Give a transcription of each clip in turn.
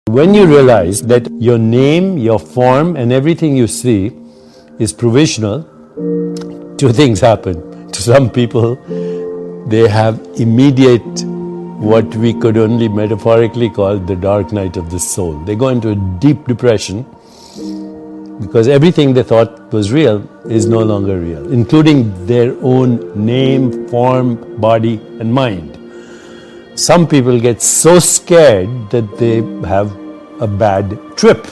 When you realize that your name, your form, and everything you see is provisional, two things happen. To some people, they have immediate, what we could only metaphorically call the dark night of the soul. They go into a deep depression because everything they thought was real is no longer real, including their own name, form, body, and mind. Some people get so scared that they have a bad trip.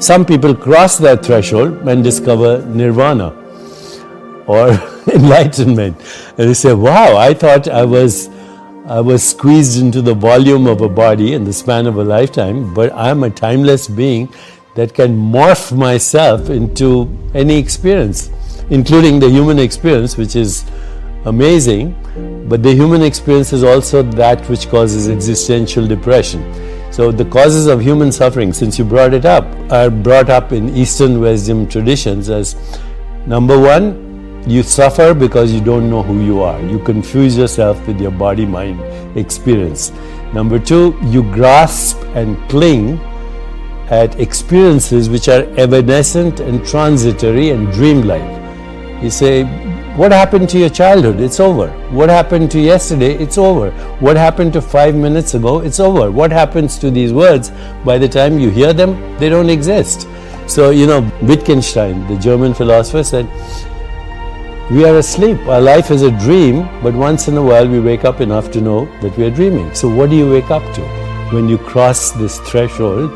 Some people cross that threshold and discover nirvana or enlightenment. And they say, wow, I thought I was squeezed into the volume of a body in the span of a lifetime, but I'm a timeless being that can morph myself into any experience, including the human experience, which is amazing. But the human experience is also that which causes existential depression. So the causes of human suffering, since you brought it up, are brought up in Eastern wisdom traditions as, number one, you suffer because you don't know who you are. You confuse yourself with your body-mind experience. Number two, you grasp and cling at experiences which are evanescent and transitory and dreamlike. You say, what happened to your childhood? It's over. What happened to yesterday? It's over. What happened to 5 minutes ago? It's over. What happens to these words? By the time you hear them, they don't exist. So, Wittgenstein, the German philosopher, said, we are asleep. Our life is a dream, but once in a while we wake up enough to know that we are dreaming. So what do you wake up to? When you cross this threshold,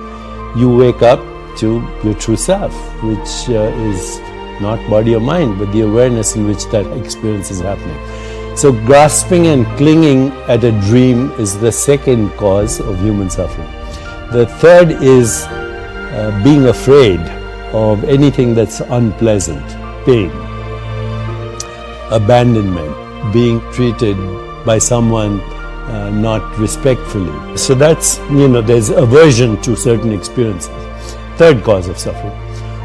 you wake up to your true self, which is not body or mind, but the awareness in which that experience is happening. So grasping and clinging at a dream is the second cause of human suffering. The third is being afraid of anything that's unpleasant, pain, abandonment, being treated by someone not respectfully. So that's, there's aversion to certain experiences. Third cause of suffering.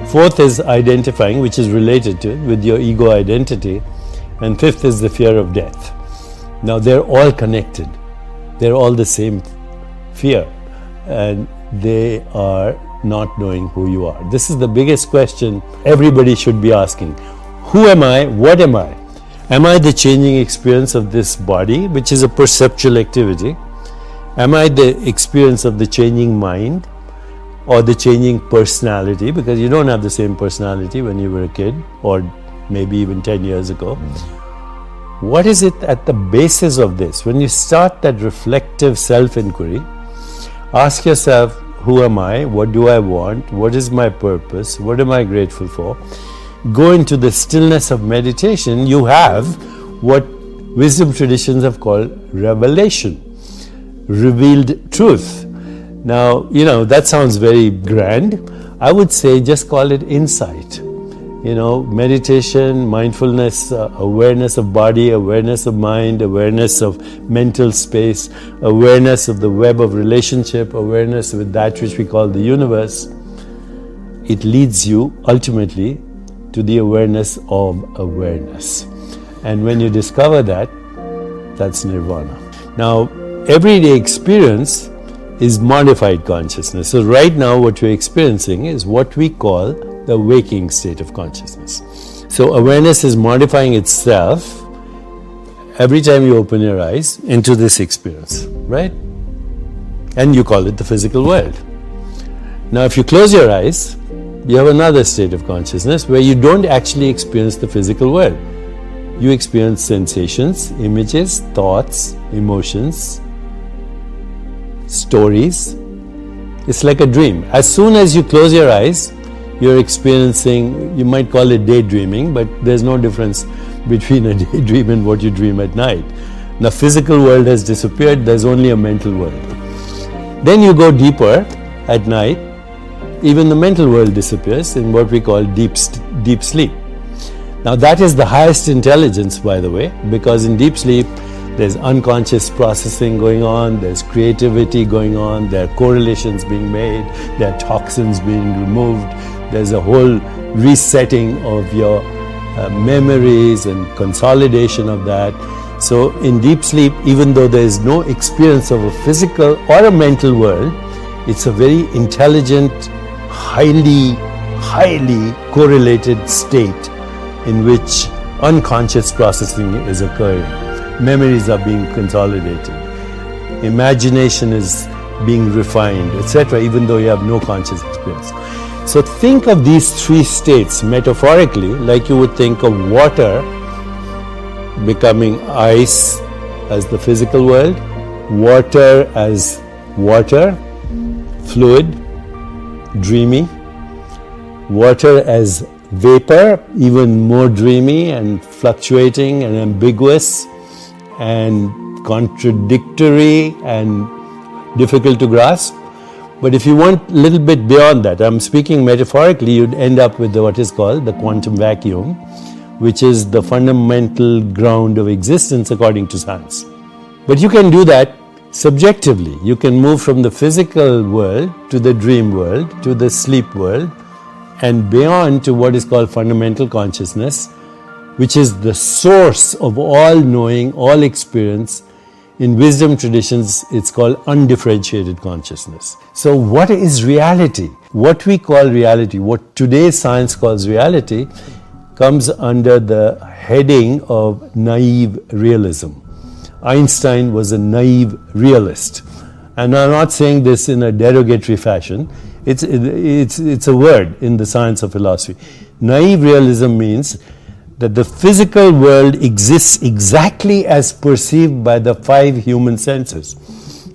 Fourth is identifying, which is related to it, with your ego identity. And fifth is the fear of death. Now they're all connected. They're all the same fear. And they are not knowing who you are. This is the biggest question everybody should be asking. Who am I? What am I? Am I the changing experience of this body, which is a perceptual activity? Am I the experience of the changing mind? Or the changing personality, because you don't have the same personality when you were a kid, or maybe even 10 years ago. What is it at the basis of this? When you start that reflective self-inquiry, ask yourself, who am I? What do I want? What is my purpose? What am I grateful for? Go into the stillness of meditation. You have what wisdom traditions have called revelation, revealed truth. Now, that sounds very grand. I would say just call it insight. Meditation, mindfulness, awareness of body, awareness of mind, awareness of mental space, awareness of the web of relationship, awareness with that which we call the universe. It leads you ultimately to the awareness of awareness. And when you discover that, that's nirvana. Now, everyday experience is modified consciousness. So right now what we're experiencing is what we call the waking state of consciousness. So awareness is modifying itself every time you open your eyes into this experience, right? And you call it the physical world. Now if you close your eyes, you have another state of consciousness where you don't actually experience the physical world. You experience sensations, images, thoughts, emotions, stories. It's like a dream. As soon as you close your eyes, you're experiencing, you might call it daydreaming, but there's no difference between a daydream and what you dream at night. The physical world has disappeared, there's only a mental world. Then you go deeper at night, even the mental world disappears in what we call deep sleep. Now that is the highest intelligence, by the way, because in deep sleep, there's unconscious processing going on, there's creativity going on, there are correlations being made, there are toxins being removed, there's a whole resetting of your memories and consolidation of that. So in deep sleep, even though there is no experience of a physical or a mental world, It's a very intelligent, highly correlated state in which unconscious processing is occurring. Memories are being consolidated. Imagination is being refined, etc., even though you have no conscious experience. So think of these three states metaphorically, like you would think of water becoming ice as the physical world, water as water, fluid, dreamy, water as vapor, even more dreamy and fluctuating and ambiguous and contradictory and difficult to grasp. But if you want a little bit beyond that, I'm speaking metaphorically, you'd end up with what is called the quantum vacuum, which is the fundamental ground of existence according to science. But you can do that subjectively. You can move from the physical world to the dream world, to the sleep world, and beyond to what is called fundamental consciousness, which is the source of all knowing, all experience. In wisdom traditions, it's called undifferentiated consciousness. So what is reality? What we call reality, what today's science calls reality, comes under the heading of naive realism. Einstein was a naive realist. And I'm not saying this in a derogatory fashion. It's a word in the science of philosophy. Naive realism means that the physical world exists exactly as perceived by the five human senses.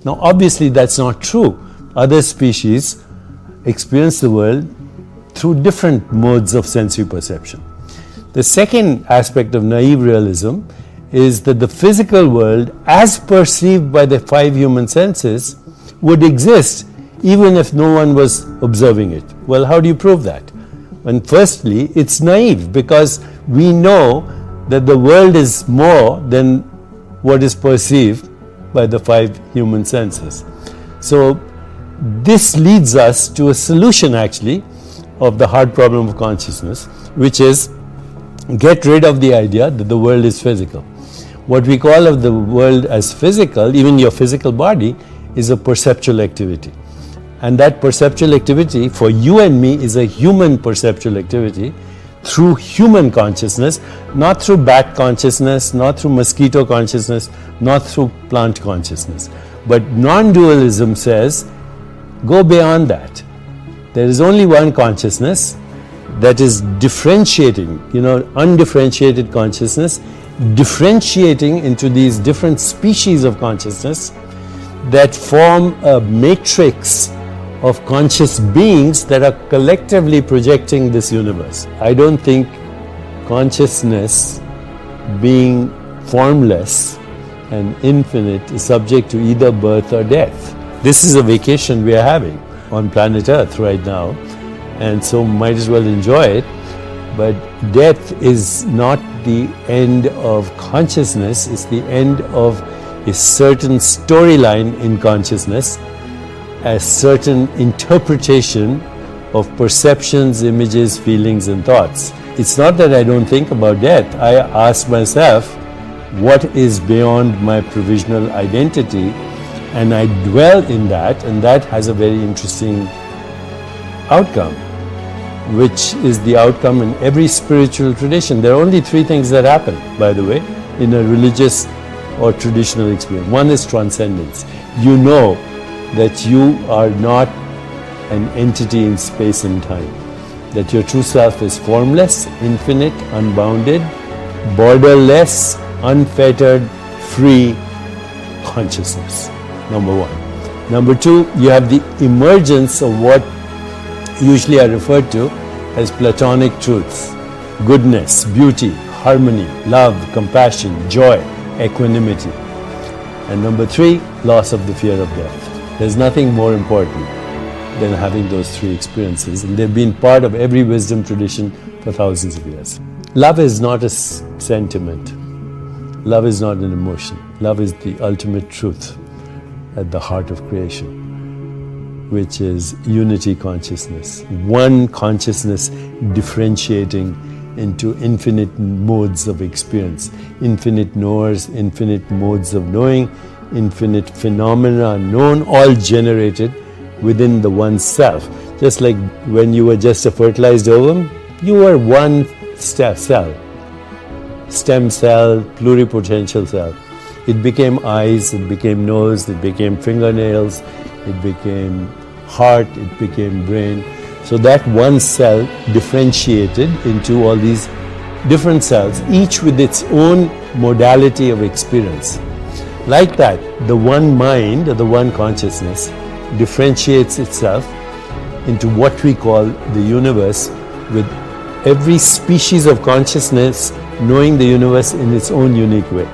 Now, obviously, that's not true. Other species experience the world through different modes of sensory perception. The second aspect of naive realism is that the physical world, as perceived by the five human senses, would exist even if no one was observing it. Well, how do you prove that? And firstly, it's naive because we know that the world is more than what is perceived by the five human senses. So this leads us to a solution actually of the hard problem of consciousness, which is get rid of the idea that the world is physical. What we call of the world as physical, even your physical body, is a perceptual activity. And that perceptual activity for you and me is a human perceptual activity through human consciousness, not through bat consciousness, not through mosquito consciousness, not through plant consciousness. But non-dualism says, go beyond that. There is only one consciousness that is differentiating, undifferentiated consciousness, differentiating into these different species of consciousness that form a matrix of conscious beings that are collectively projecting this universe. I don't think consciousness, being formless and infinite, is subject to either birth or death. This is a vacation we are having on planet Earth right now, and so might as well enjoy it. But death is not the end of consciousness, it's the end of a certain storyline in consciousness, a certain interpretation of perceptions, images, feelings, and thoughts. It's not that I don't think about death. I ask myself, what is beyond my provisional identity? And I dwell in that, and that has a very interesting outcome, which is the outcome in every spiritual tradition. There are only three things that happen, by the way, in a religious or traditional experience. One is transcendence. You know that you are not an entity in space and time, that your true self is formless, infinite, unbounded, borderless, unfettered, free consciousness, number one. Number two, you have the emergence of what usually are referred to as Platonic truths: goodness, beauty, harmony, love, compassion, joy, equanimity. And number three, loss of the fear of death. There's nothing more important than having those three experiences, and they've been part of every wisdom tradition for thousands of years. Love is not a sentiment. Love is not an emotion. Love is the ultimate truth at the heart of creation, which is unity consciousness. One consciousness differentiating into infinite modes of experience, infinite knowers, infinite modes of knowing, infinite phenomena known, all generated within the one self. Just like when you were just a fertilized ovum, you were one cell, stem cell, pluripotential cell. It became eyes, it became nose, it became fingernails, it became heart, it became brain. So that one cell differentiated into all these different cells, each with its own modality of experience. Like that, the one mind or the one consciousness differentiates itself into what we call the universe, with every species of consciousness knowing the universe in its own unique way.